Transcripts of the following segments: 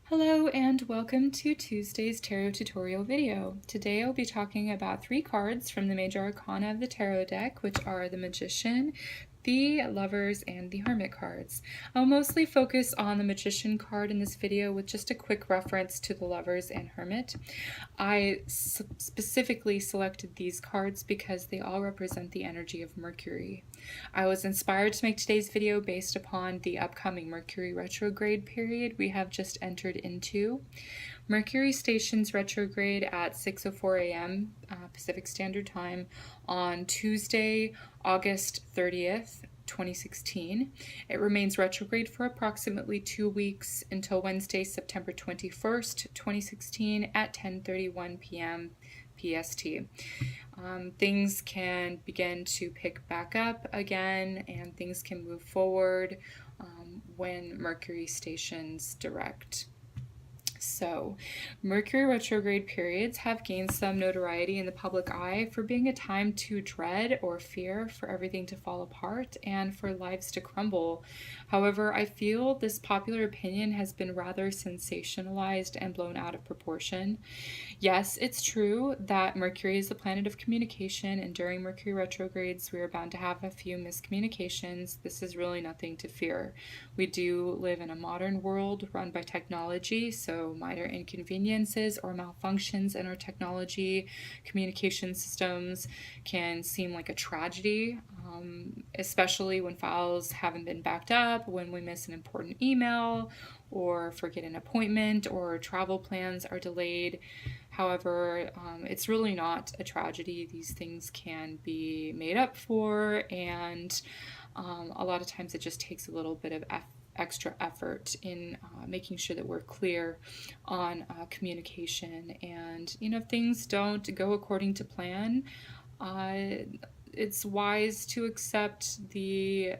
Hello and welcome to Tuesday's tarot tutorial video. Today I'll be talking about 3 cards from the major arcana of the tarot deck, which are the Magician, the Lovers, and the Hermit cards. I'll mostly focus on the Magician card in this video with just a quick reference to the Lovers and Hermit. I specifically selected these cards because they all represent the energy of Mercury. I was inspired to make today's video based upon the upcoming Mercury Retrograde period we have just entered into. Mercury stations retrograde at 6:04 a.m. Pacific Standard Time on Tuesday, August 30th, 2016. It remains retrograde for approximately 2 weeks until Wednesday, September 21st, 2016 at 10:31 p.m. PST. Things can begin to pick back up again and things can move forward when Mercury stations direct. So, Mercury retrograde periods have gained some notoriety in the public eye for being a time to dread or fear for everything to fall apart and for lives to crumble. However, I feel this popular opinion has been rather sensationalized and blown out of proportion. Yes, it's true that Mercury is the planet of communication, and during Mercury retrogrades, we are bound to have a few miscommunications. This is really nothing to fear. We do live in a modern world run by technology, so minor inconveniences or malfunctions in our technology communication systems can seem like a tragedy, especially when files haven't been backed up, when we miss an important email, or forget an appointment, or travel plans are delayed. However, it's really not a tragedy. These things can be made up for, and a lot of times it just takes a little bit of extra effort in making sure that we're clear on communication. And, if things don't go according to plan, it's wise to accept the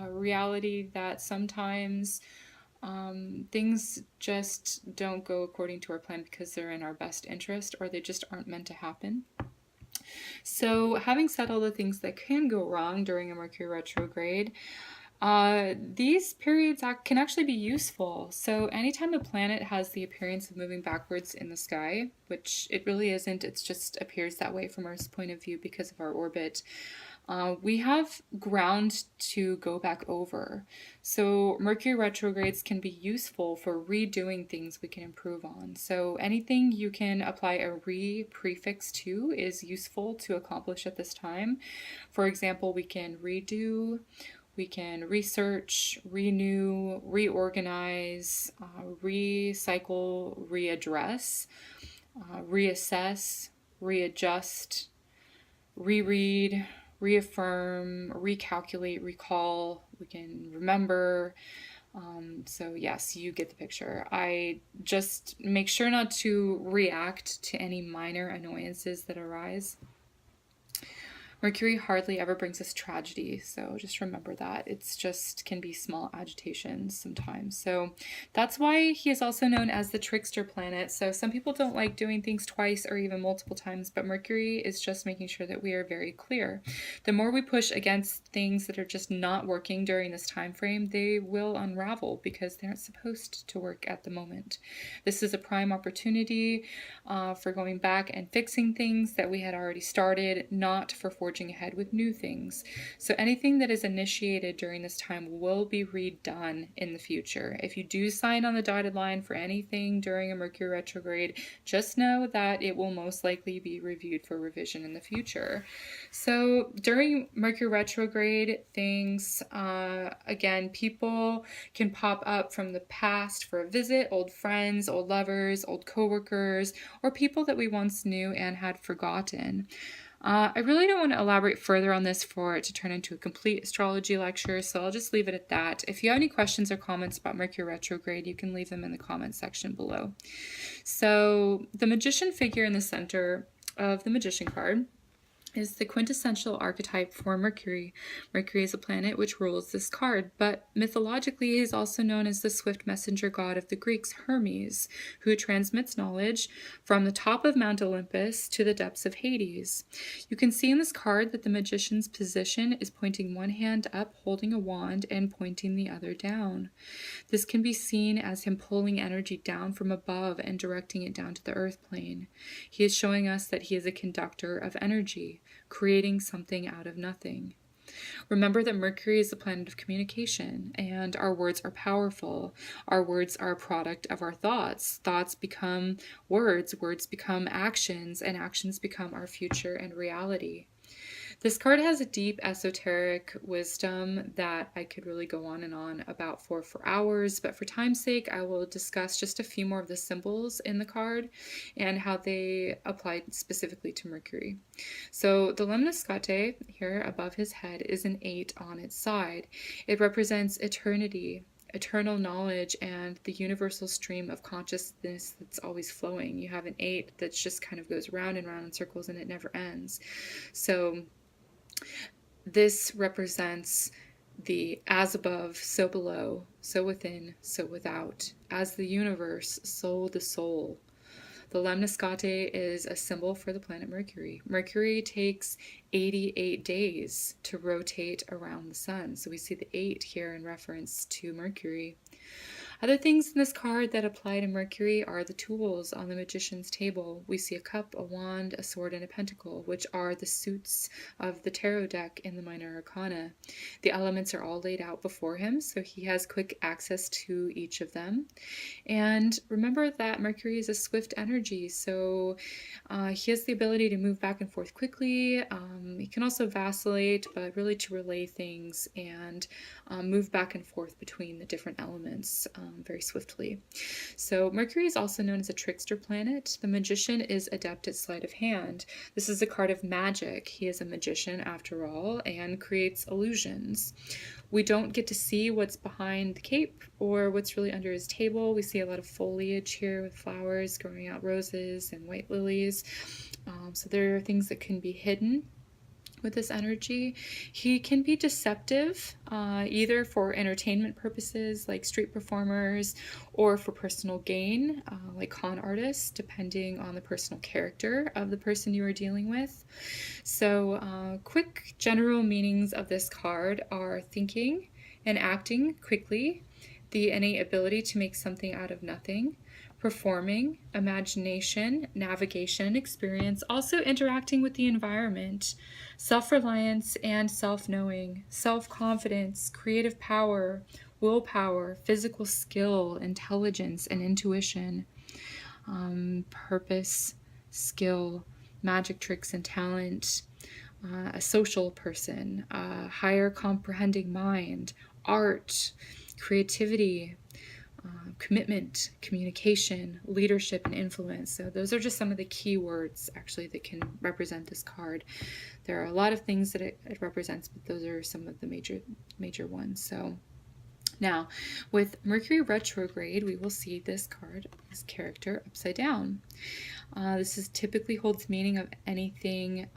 reality that sometimes things just don't go according to our plan because they're in our best interest or they just aren't meant to happen. So, having said all the things that can go wrong during a Mercury retrograde, these periods can actually be useful. So anytime a planet has the appearance of moving backwards in the sky, which it really isn't, it just appears that way from Earth's point of view because of our orbit, we have ground to go back over. So Mercury retrogrades can be useful for redoing things we can improve on. So anything you can apply a re-prefix to is useful to accomplish at this time. For example, we can redo, we can research, renew, reorganize, recycle, readdress, reassess, readjust, reread, reaffirm, recalculate, recall. We can remember. So yes, you get the picture. I just make sure not to react to any minor annoyances that arise. Mercury hardly ever brings us tragedy, so just remember that. It's just can be small agitations sometimes. So that's why he is also known as the trickster planet. So some people don't like doing things twice or even multiple times, but Mercury is just making sure that we are very clear. The more we push against things that are just not working during this time frame, they will unravel because they aren't supposed to work at the moment. This is a prime opportunity for going back and fixing things that we had already started, not for forging ahead with new things. So anything that is initiated during this time will be redone in the future. If you do sign on the dotted line for anything during a Mercury retrograde, just know that it will most likely be reviewed for revision in the future. So during Mercury retrograde, things, again, people can pop up from the past for a visit, old friends, old lovers, old coworkers, or people that we once knew and had forgotten. I really don't want to elaborate further on this for it to turn into a complete astrology lecture, so I'll just leave it at that. If you have any questions or comments about Mercury retrograde, you can leave them in the comments section below. So the Magician figure in the center of the Magician card is the quintessential archetype for Mercury. Mercury is a planet which rules this card, but mythologically he is also known as the swift messenger god of the Greeks, Hermes, who transmits knowledge from the top of Mount Olympus to the depths of Hades. You can see in this card that the magician's position is pointing one hand up, holding a wand, and pointing the other down. This can be seen as him pulling energy down from above and directing it down to the earth plane. He is showing us that he is a conductor of energy, creating something out of nothing. Remember that Mercury is the planet of communication, and our words are powerful. Our words are a product of our thoughts. Thoughts become words, words become actions, and actions become our future and reality. This card has a deep esoteric wisdom that I could really go on and on about for hours, but for time's sake, I will discuss just a few more of the symbols in the card and how they apply specifically to Mercury. So the lemniscate here above his head is an 8 on its side. It represents eternity, eternal knowledge, and the universal stream of consciousness that's always flowing. You have an 8 that just kind of goes round and round in circles and it never ends. So this represents the as above, so below, so within, so without, as the universe, so the soul. The lemniscate is a symbol for the planet Mercury. Mercury takes 88 days to rotate around the sun. So we see the 8 here in reference to Mercury. Other things in this card that apply to Mercury are the tools on the magician's table. We see a cup, a wand, a sword, and a pentacle, which are the suits of the tarot deck in the Minor Arcana. The elements are all laid out before him, so he has quick access to each of them. And remember that Mercury is a swift energy, so he has the ability to move back and forth quickly. He can also vacillate, but really to relay things and move back and forth between the different elements very swiftly. So Mercury is also known as a trickster planet. The magician is adept at sleight of hand. This is a card of magic. He is a magician after all and creates illusions. We don't get to see what's behind the cape or what's really under his table. We see a lot of foliage here with flowers growing out, roses and white lilies. So there are things that can be hidden with this energy. He can be deceptive, either for entertainment purposes like street performers or for personal gain, like con artists, depending on the personal character of the person you are dealing with. So quick general meanings of this card are thinking and acting quickly, the innate ability to make something out of nothing, performing, imagination, navigation, experience, also interacting with the environment, self-reliance and self-knowing, self-confidence, creative power, willpower, physical skill, intelligence, and intuition, purpose, skill, magic tricks and talent, a social person, a higher comprehending mind, art, creativity, commitment, communication, leadership, and influence. So those are just some of the key words actually that can represent this card. There are a lot of things that it represents, but those are some of the major ones. So now with Mercury retrograde, we will see this card, this character, upside down. This is typically holds meaning of anything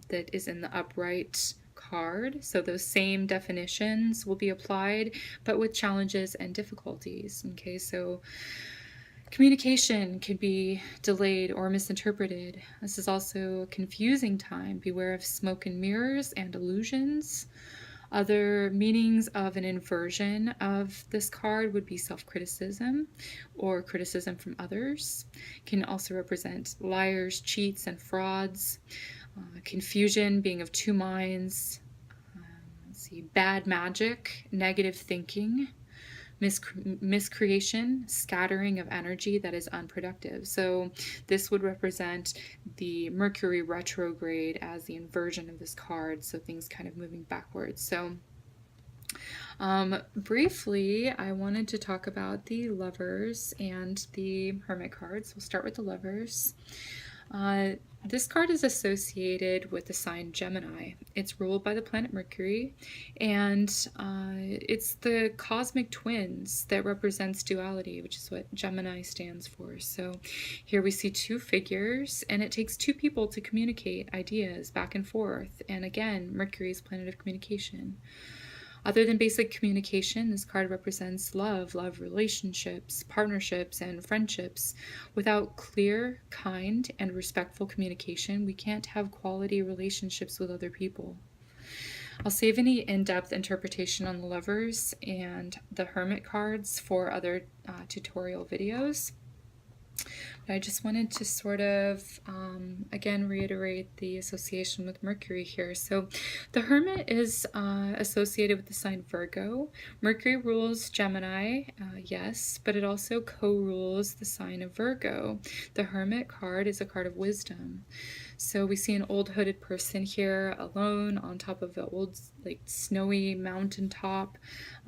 that is in the upright card, so those same definitions will be applied, but with challenges and difficulties. Okay, so communication can be delayed or misinterpreted. This is also a confusing time. Beware of smoke and mirrors and illusions. Other meanings of an inversion of this card would be self-criticism or criticism from others. Can also represent liars, cheats, and frauds. Confusion, being of two minds. Let's see, bad magic, negative thinking, miscreation, scattering of energy that is unproductive. So this would represent the Mercury retrograde as the inversion of this card, so things kind of moving backwards. So briefly, I wanted to talk about the Lovers and the Hermit cards. We'll start with the Lovers. This card is associated with the sign Gemini. It's ruled by the planet Mercury, and it's the cosmic twins that represents duality, which is what Gemini stands for. So here we see two figures, and it takes two people to communicate ideas back and forth. And again, Mercury is planet of communication. Other than basic communication, this card represents love relationships, partnerships, and friendships. Without clear, kind, and respectful communication, we can't have quality relationships with other people. I'll save any in-depth interpretation on the Lovers and the Hermit cards for other tutorial videos. But I just wanted to sort of, again, reiterate the association with Mercury here. So the Hermit is associated with the sign Virgo. Mercury rules Gemini, yes, but it also co-rules the sign of Virgo. The Hermit card is a card of wisdom. So we see an old hooded person here alone on top of an old snowy mountaintop,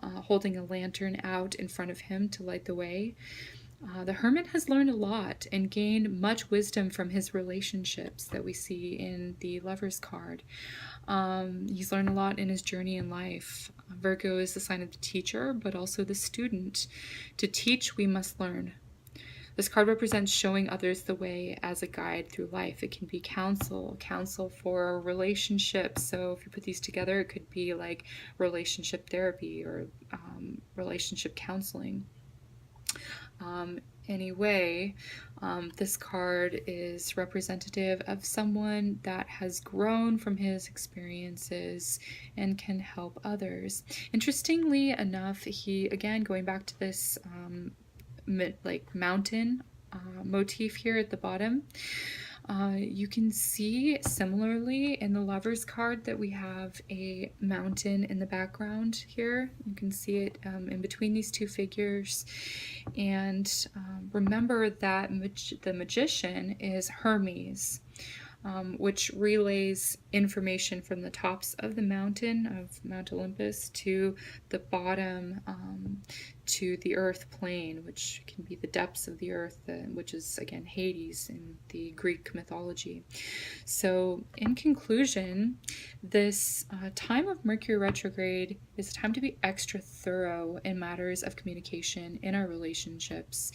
holding a lantern out in front of him to light the way. The Hermit has learned a lot and gained much wisdom from his relationships that we see in the Lovers card. He's learned a lot in his journey in life. Virgo is the sign of the teacher, but also the student. To teach, we must learn. This card represents showing others the way as a guide through life. It can be counsel for relationships. So if you put these together, it could be like relationship therapy or relationship counseling. Anyway, this card is representative of someone that has grown from his experiences and can help others. Interestingly enough, he, again, going back to this mountain motif here at the bottom, you can see similarly in the Lovers card that we have a mountain in the background here. You can see it in between these two figures. And remember that the magician is Hermes, which relays information from the tops of the mountain, of Mount Olympus, to the bottom, to the earth plane, which can be the depths of the earth, which is, again, Hades in the Greek mythology. So in conclusion, this time of Mercury retrograde is a time to be extra thorough in matters of communication in our relationships.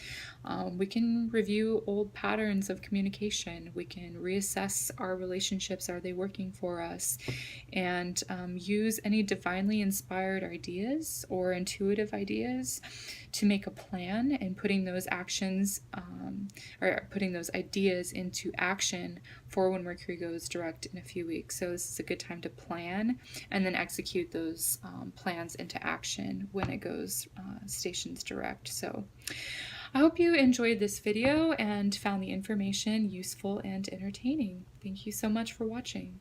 We can review old patterns of communication. We can reassess our relationships. Are they working for us? And use any divinely inspired ideas or intuitive ideas to make a plan, and putting those actions or putting those ideas into action for when Mercury goes direct in a few weeks. So this is a good time to plan and then execute those plans into action when it goes stations direct. So I hope you enjoyed this video and found the information useful and entertaining. Thank you so much for watching.